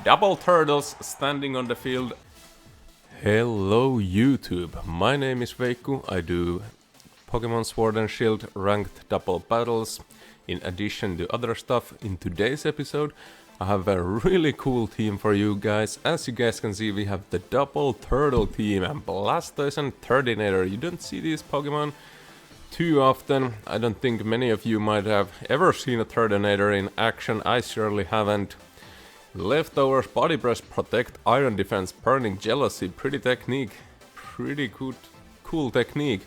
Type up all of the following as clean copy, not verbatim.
Double turtles standing on the field. Hello YouTube, my name is Veikku. I do Pokemon Sword and Shield ranked double battles in addition to other stuff. In today's episode I have a really cool team for you guys. As you guys can see, we have the double turtle team and Blastoise and Turtonator. You don't see these Pokemon too often. I don't think many of you might have ever seen a Turtonator in action. I surely haven't. Leftovers, body press, protect, iron defense, burning jealousy, pretty technique, pretty good, cool technique.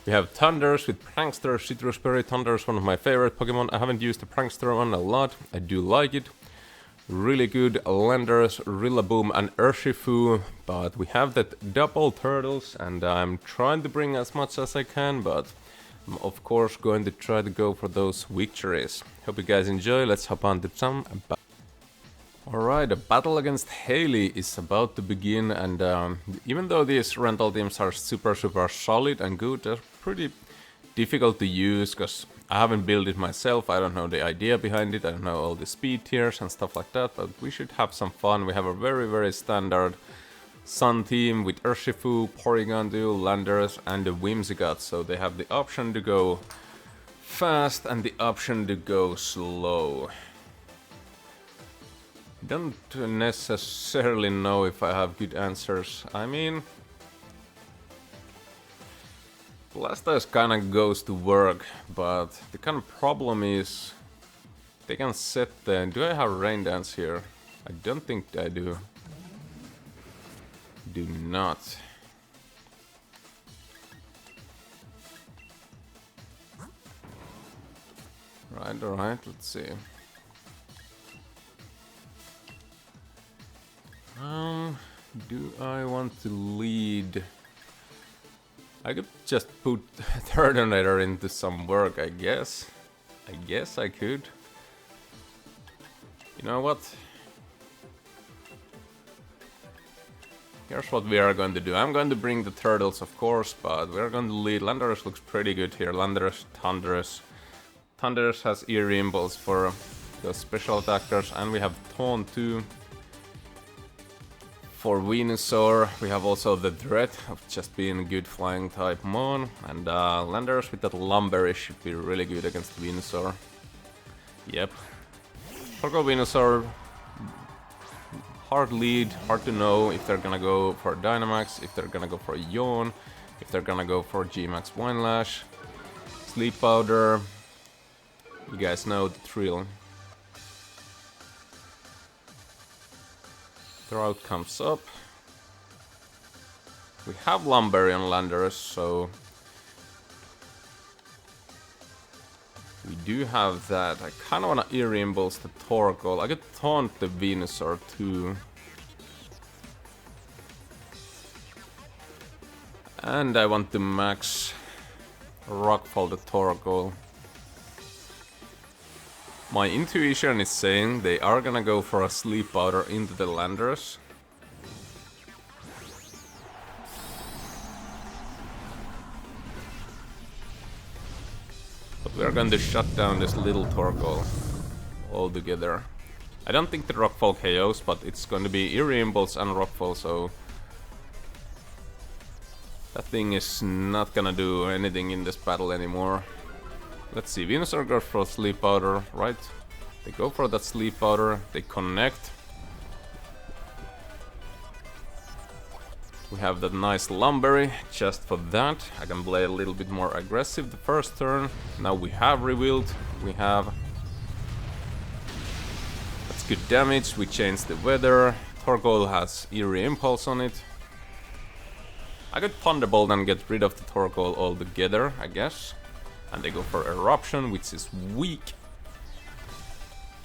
We have Thunders with Prankster, Citrus Berry. Thunder is one of my favorite Pokemon. I haven't used the Prankster one a lot, I do like it. Really good Landers, Rillaboom and Urshifu, but we have that double turtles and I'm trying to bring as much as I can, but I'm of course going to try to go for those victories. Hope you guys enjoy, let's hop on to some. Alright, the battle against Haley is about to begin, and even though these rental teams are super solid and good, they're pretty difficult to use because I haven't built it myself. I don't know the idea behind it, I don't know all the speed tiers and stuff like that, but we should have some fun. We have a very standard Sun team with Urshifu, Porygon, Landers and the Whimsicott, so they have the option to go fast and the option to go slow. Don't necessarily know if I have good answers. I mean, Blastoise kinda goes to work, but the kind of problem is they can set the... Do I have Rain Dance here? I don't think I do. Do not. Alright, let's see. Do I want to lead? I could just put Turtonator into some work, I guess. I could. You know what? Here's what we are going to do. I'm going to bring the turtles, of course, but we're going to lead. Landers looks pretty good here. Landers, Thunders. Thunders has Eerie Impulse for those special attackers, and we have Taunt too. For Venusaur, we have also the threat of just being a good flying type mon, and Landers with that Lumberry should be really good against Venusaur. Yep. Torkoal Venusaur, hard lead, hard to know if they're gonna go for Dynamax, if they're gonna go for Yawn, if they're gonna go for G-Max Winelash, Sleep Powder. You guys know the drill. Drought comes up. We have Lumberry on Landers, so we do have that. I kind of want to Eerie Impulse the Torkoal. I could Taunt the Venusaur too. And I want to max Rockfall the Torkoal. My intuition is saying they are gonna go for a Sleep Powder into the Landers. But we're going to shut down this little Torkoal altogether. I don't think the Rockfall KOs, but it's going to be Eerie Impulse and Rockfall, so that thing is not gonna do anything in this battle anymore. Let's see, Venusaur goes for Sleep Powder, right? They go for that Sleep Powder, they connect. We have that nice Lumberry, just for that. I can play a little bit more aggressive the first turn. Now we have revealed, we have... That's good damage, we change the weather. Torkoal has Eerie Impulse on it. I could Thunderbolt and get rid of the Torkoal altogether, I guess. And they go for Eruption, which is weak.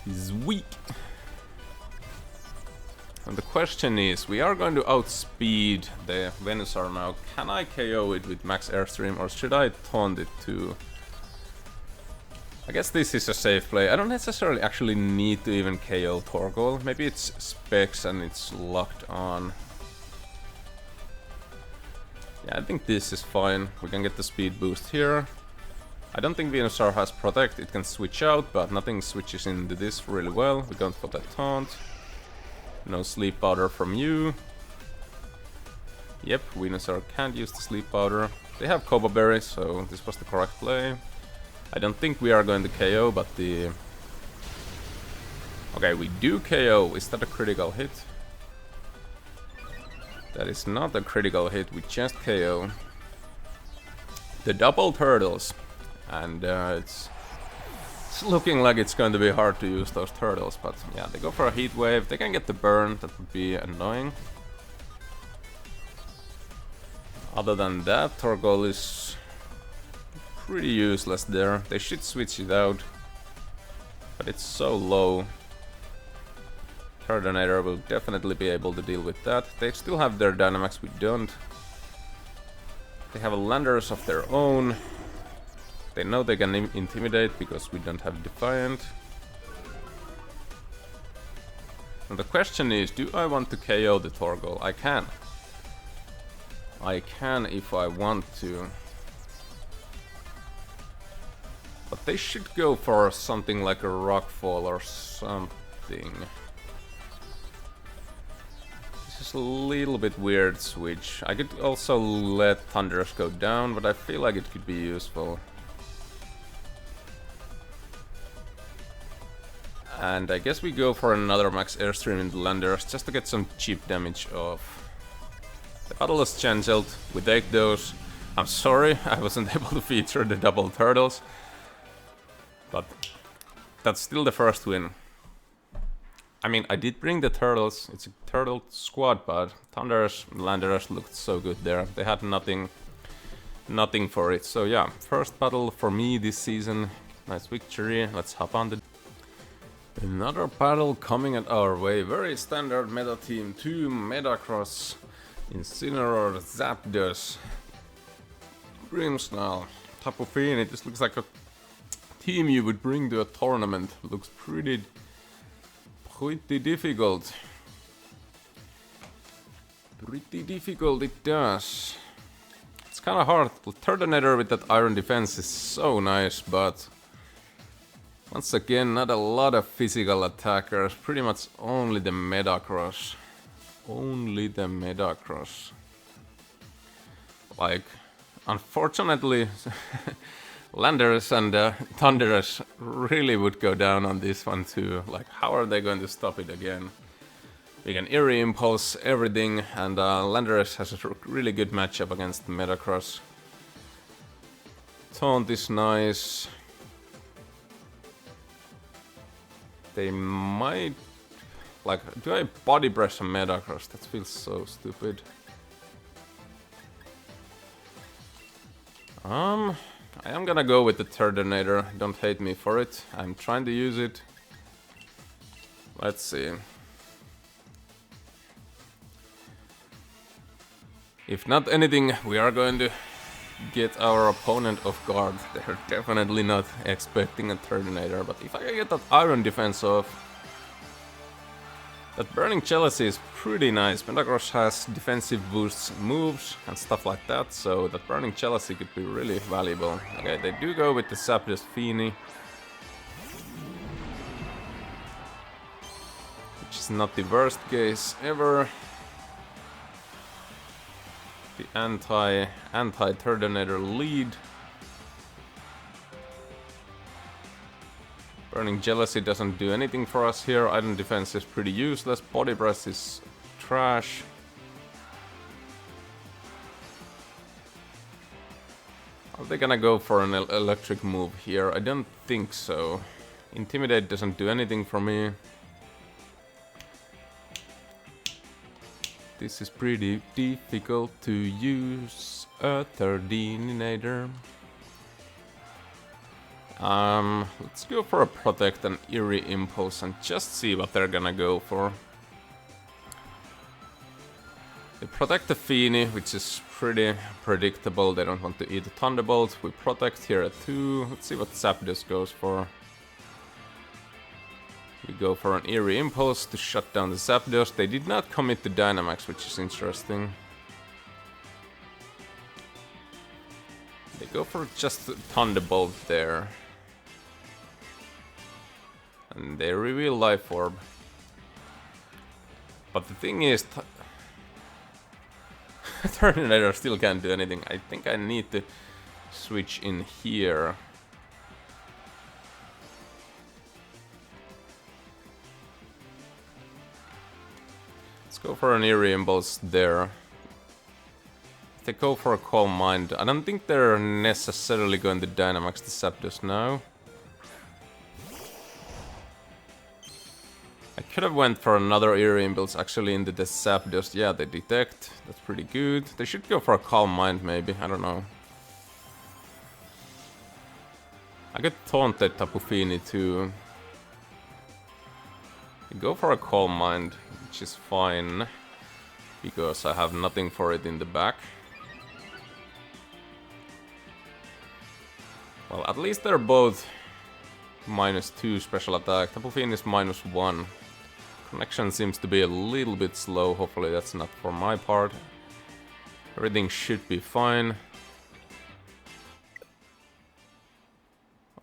Is weak. And the question is, we are going to outspeed the Venusaur now. Can I KO it with Max Airstream, or should I taunt it too? I guess this is a safe play. I don't necessarily actually need to even KO Torkoal. Maybe it's specs and it's locked on. Yeah, I think this is fine. We can get the speed boost here. I don't think Venusaur has Protect, it can switch out, but nothing switches into this really well. We don't got that taunt. No sleep powder from you. Yep, Venusaur can't use the sleep powder. They have Koba Berry, so this was the correct play. I don't think we are going to KO, but the... Okay, we do KO. Is that a critical hit? That is not a critical hit, we just KO. The double turtles. And it's looking like it's going to be hard to use those turtles, but yeah, they go for a heat wave. They can get the burn, that would be annoying. Other than that, Torkoal is pretty useless there. They should switch it out, but it's so low. Turtonator will definitely be able to deal with that. They still have their Dynamax, we don't. They have a Landorus of their own. They know they can intimidate because we don't have Defiant. And the question is, do I want to KO the Torkoal? I can. I can if I want to. But they should go for something like a Rockfall or something. This is a little bit weird switch. I could also let Thunderous go down, but I feel like it could be useful. And I guess we go for another Max Airstream in the Landorus just to get some cheap damage off. The battle is cancelled, we take those. I'm sorry, I wasn't able to feature the double turtles. But that's still the first win. I mean, I did bring the turtles, it's a turtle squad, but Thunderous and Landorus looked so good there. They had nothing for it. So yeah, first battle for me this season. Nice victory, let's hop on the... Another battle coming at our way. Very standard meta team 2, Metacross, Incineroar, Zapdos, Grimmsnarl, Tapu Fini. This looks like a team you would bring to a tournament. Looks pretty difficult. Pretty difficult it does. It's kinda hard. Turtonator with that Iron Defense is so nice, but once again, not a lot of physical attackers. Pretty much only the Metacross. Only the Metacross. Like, unfortunately, Landorus and Thunderous really would go down on this one too. Like, how are they going to stop it again? We can Eerie Impulse everything, and Landorus has a really good matchup against the Metacross. Taunt is nice. They might... Like, do I body press a Metacross? That feels so stupid. I am gonna go with the Turtonator. Don't hate me for it. I'm trying to use it. Let's see. If not anything, we are going to get our opponent off guard. They're definitely not expecting a Turtonator, but if I can get that Iron Defense off... That Burning Jealousy is pretty nice. Metacross has defensive boosts moves and stuff like that, so that Burning Jealousy could be really valuable. Okay, they do go with the Zapdos Fini, which is not the worst case ever. The anti-Turtonator lead. Burning Jealousy doesn't do anything for us here. Iron Defense is pretty useless. Body Press is trash. Are they gonna go for an electric move here? I don't think so. Intimidate doesn't do anything for me. This is pretty difficult to use a Turtonator. Let's go for a Protect and Eerie Impulse and just see what they're gonna go for. They protect the Fini, which is pretty predictable. They don't want to eat a Thunderbolt. We protect here at 2. Let's see what Zapdos goes for. We go for an Eerie Impulse to shut down the Zapdos. They did not commit to Dynamax, which is interesting. They go for just a Thunderbolt there. And they reveal Life Orb. But the thing is, Turtonator still can't do anything. I think I need to switch in here. Let's go for an Eerie Impulse there. If they go for a Calm Mind, I don't think they're necessarily going to Dynamax the Zapdos now. I could have went for another Eerie Impulse actually into the Zapdos. Yeah, they detect. That's pretty good. They should go for a Calm Mind maybe. I don't know. I could taunt that Tapu Fini too. Go for a Calm Mind, which is fine. Because I have nothing for it in the back. Well, at least they're both -2 special attack. Tapu Fini is -1. Connection seems to be a little bit slow. Hopefully that's not for my part. Everything should be fine.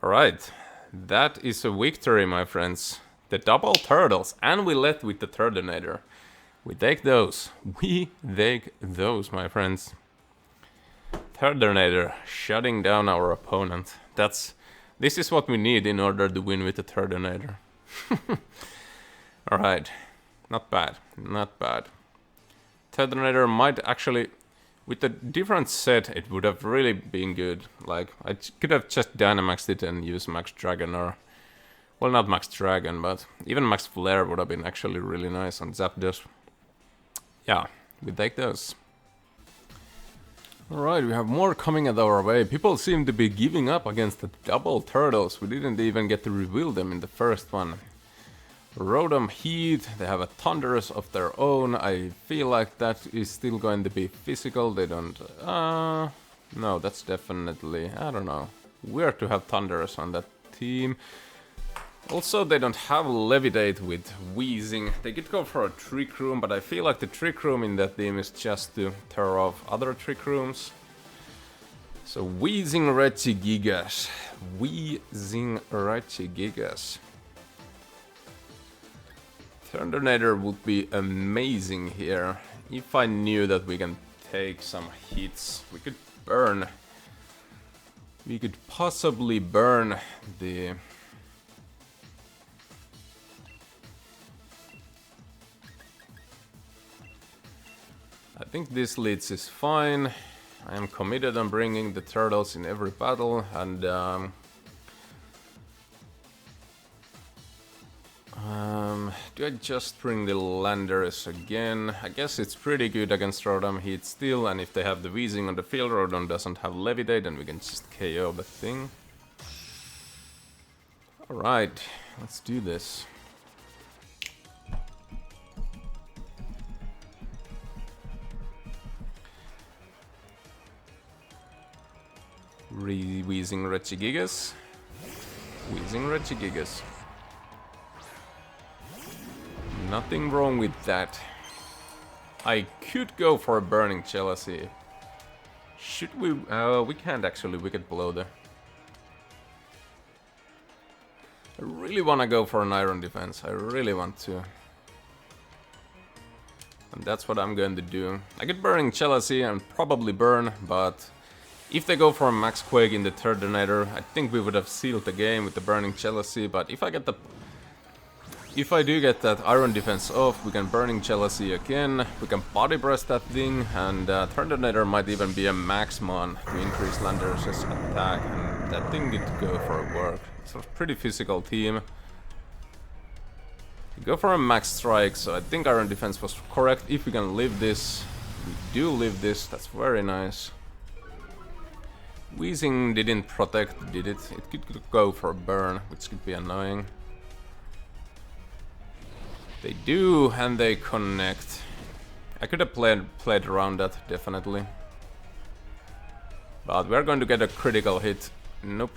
Alright. That is a victory, my friends. The double turtles. And we left with the Turtonator. We take those. We take those, my friends. Turtonator shutting down our opponent. This is what we need in order to win with the Turtonator. Alright. Not bad. Not bad. Turtonator might actually... With a different set, it would have really been good. Like, I could have just Dynamaxed it and used Max Dragon or... Well, not Max Dragon, but even Max Flare would have been actually really nice on Zapdos. Yeah, we take those. Alright, we have more coming at our way. People seem to be giving up against the double turtles. We didn't even get to reveal them in the first one. Rotom Heat, they have a Thunderous of their own. I feel like that is still going to be physical. They don't... no, that's definitely... I don't know. Weird to have Thunderous on that team. Also, they don't have Levitate with Wheezing. They could go for a Trick Room, but I feel like the Trick Room in that team is just to tear off other Trick Rooms. So, Wheezing Regigigas. Wheezing Regigigas. Turtonator would be amazing here. If I knew that we can take some hits, we could burn. We could possibly burn the... I think this leads is fine. I am committed on bringing the turtles in every battle, and do I just bring the Landers again? I guess it's pretty good against Rotom Heat still, and if they have the Wheezing on the field, Rotom doesn't have Levitate, and we can just KO the thing. Alright, let's do this. Wheezing Regigigas. Wheezing Regigigas. Nothing wrong with that. I could go for a Burning Jealousy. Should we? We can't actually Wicked Blow there. I really want to go for an Iron Defense. I really want to. And that's what I'm going to do. I could Burning Jealousy and probably burn, but... If they go for a Max Quake in the Turtonator, I think we would have sealed the game with the Burning Jealousy, but if I do get that Iron Defense off, we can Burning Jealousy again, we can Body Press that thing, and Turtonator might even be a Maxmon to increase Landers' attack, and that thing could go for a work. It's a pretty physical team. We go for a Max Strike, so I think Iron Defense was correct. If we can live this, we do live this, that's very nice. Wheezing didn't protect, did it? It could go for a burn, which could be annoying. They do, and they connect. I could have played around that, definitely. But we're going to get a critical hit. Nope.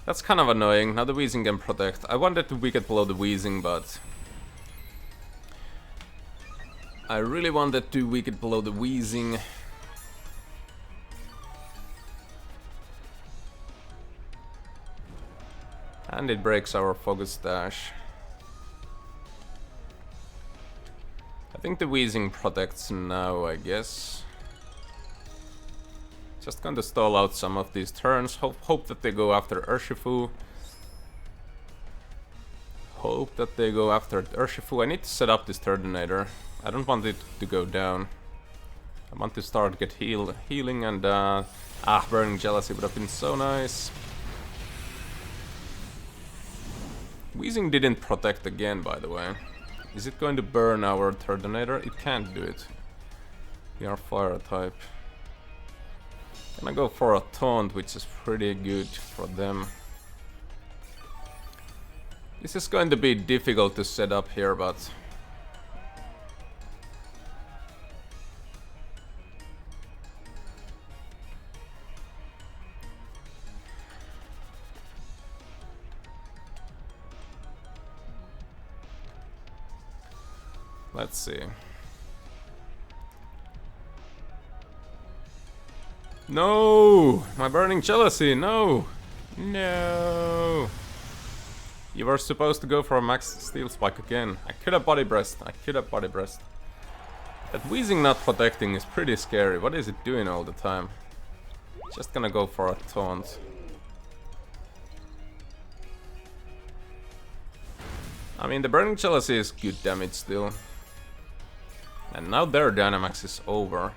That's kind of annoying. Now the Wheezing can protect. I wanted to Wicked Blow the Wheezing, but... I really wanted to Wicked Blow the Wheezing. And it breaks our focus dash. I think the Wheezing protects now, I guess. Just going to stall out some of these turns. Hope that they go after Urshifu. Hope that they go after Urshifu. I need to set up this Turtonator. I don't want it to go down. I want to start get healing and Burning Jealousy would have been so nice. Wheezing didn't protect again, by the way. Is it going to burn our Turtonator? It can't do it. We are fire type. Gonna go for a taunt, which is pretty good for them. This is going to be difficult to set up here, but let's see. No! My Burning Jealousy, no! No! You were supposed to go for a max steel spike again. I could have body breast. That Wheezing not protecting is pretty scary. What is it doing all the time? Just gonna go for a taunt. I mean, the Burning Jealousy is good damage still. And now their Dynamax is over.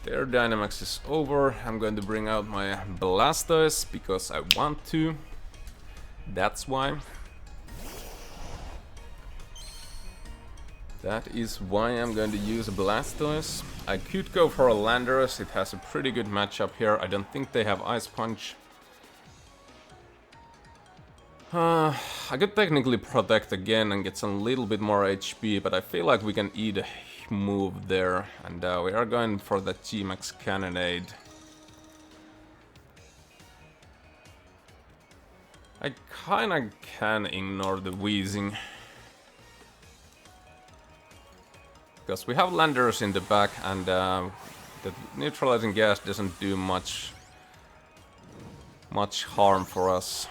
Their Dynamax is over. I'm going to bring out my Blastoise because I want to. That's why. That is why I'm going to use a Blastoise. I could go for a Landorus. It has a pretty good matchup here. I don't think they have Ice Punch. I could technically protect again and get some little bit more HP, but I feel like we can eat a move there, and we are going for the G-Max Cannonade. I kinda can ignore the Wheezing, because we have Landorus in the back, and the neutralizing gas doesn't do much harm for us.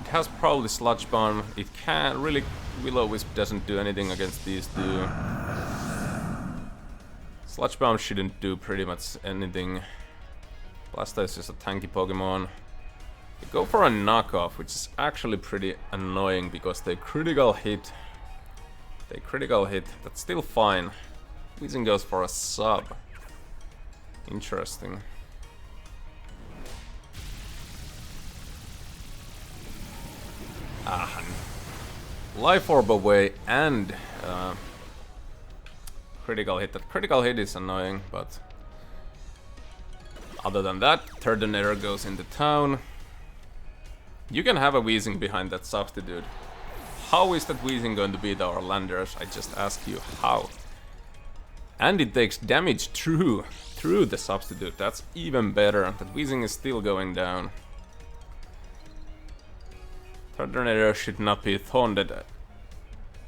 It has probably Sludge Bomb. It can't really. Will-O-Wisp doesn't do anything against these two. Sludge Bomb shouldn't do pretty much anything. Blastoise is a tanky Pokemon. They go for a knockoff, which is actually pretty annoying because they critical hit. That's still fine. Weezing goes for a sub. Interesting. Life Orb away and critical hit. That critical hit is annoying, but other than that, Turtonator goes into town. You can have a Weezing behind that substitute. How is that Weezing going to beat our Landers? I just ask you, how? And it takes damage through the substitute. That's even better. That Weezing is still going down. Turtonator should not be taunted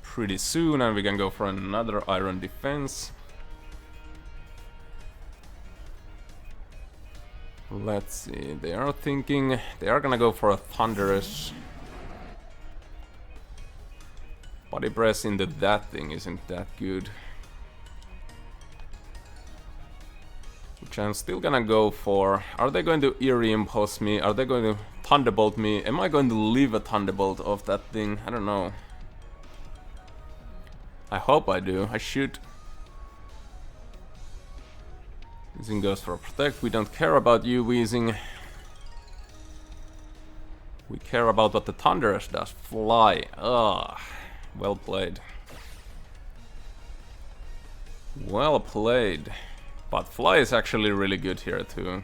pretty soon, and we can go for another Iron Defense. Let's see, they are thinking they are gonna go for a Thunderous. Body press into that thing isn't that good. Which I'm still gonna go for. Are they going to Eerie Impulse me? Are they going to Thunderbolt me? Am I going to leave a Thunderbolt off that thing? I don't know. I hope I do. I should. Weezing goes for a Protect. We don't care about you, Weezing. We care about what the Thunderous does. Fly. Ugh. Well played. Well played. But Fly is actually really good here too.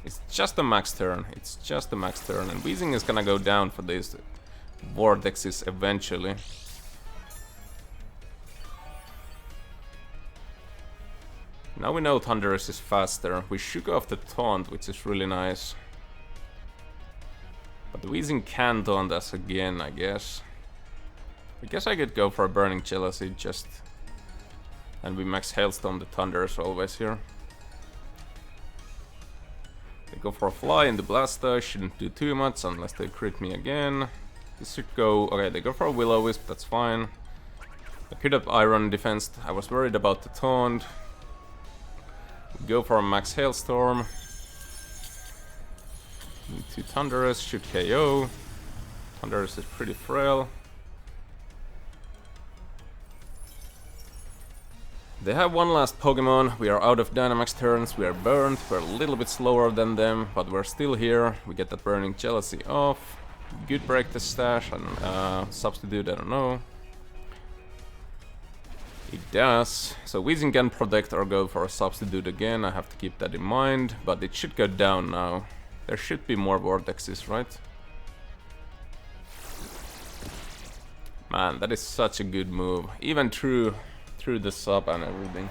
It's just a max turn. And Weezing is gonna go down for these vortexes eventually. Now we know Thunderous is faster. We shook off the taunt, which is really nice. But the Weezing can taunt us again, I guess. I guess I could go for a Burning Jealousy just... And we max Hailstorm the Thunderous always here. They go for a fly in the Blastoise, shouldn't do too much unless they crit me again. This should go... Okay, they go for a Will-O-Wisp, that's fine. I could have Iron defense, I was worried about the taunt. We go for a Max Hailstorm. 2 Thunderous, should KO. Thunderous is pretty frail. They have one last Pokemon, we are out of Dynamax turns, we are burned, we're a little bit slower than them, but we're still here. We get that Burning Jealousy off. Good break the stash and substitute, I don't know. It does. So Weezing can protect or go for a substitute again, I have to keep that in mind, but it should go down now. There should be more Vortexes, right? Man, that is such a good move, even through the sub and everything.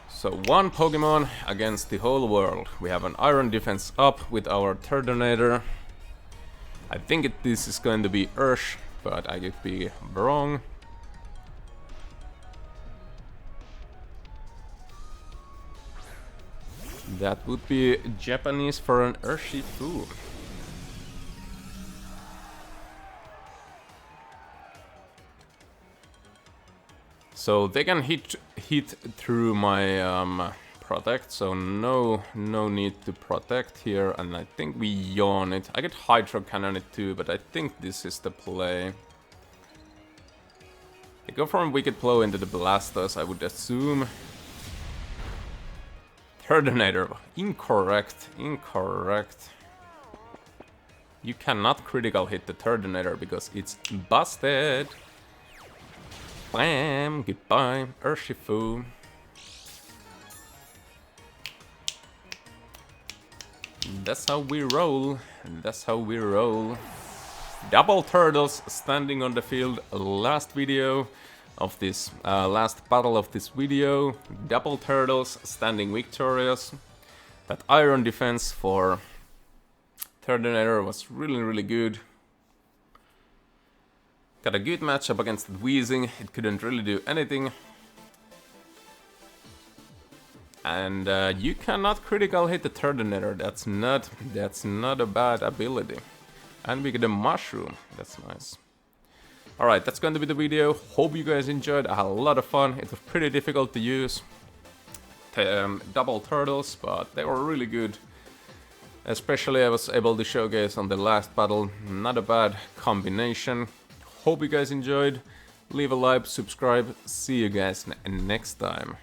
So one Pokemon against the whole world. We have an Iron defense up with our Turtonator. I think this is going to be Ursh, but I could be wrong. That would be Japanese for an Urshifu. So they can hit through my protect, so no need to protect here, and I think we yawn it. I could Hydro Cannon it too, but I think this is the play. They go from Wicked Blow into the Blastoise, I would assume. Turtonator, incorrect. You cannot critical hit the Turtonator because it's busted. Bam! Goodbye, Urshifu. That's how we roll. That's how we roll. Double Turtles standing on the field. Last video of this, last battle of this video. Double Turtles standing victorious. That Iron defense for Turtonator was really good. Got a good matchup against Weezing, it couldn't really do anything. And you cannot critical hit the Turtonator, that's not a bad ability. And we get a Mushroom, that's nice. Alright, that's going to be the video, hope you guys enjoyed, I had a lot of fun, it was pretty difficult to use. Double Turtles, but they were really good. Especially I was able to showcase on the last battle, not a bad combination. Hope you guys enjoyed, leave a like, subscribe, see you guys next time.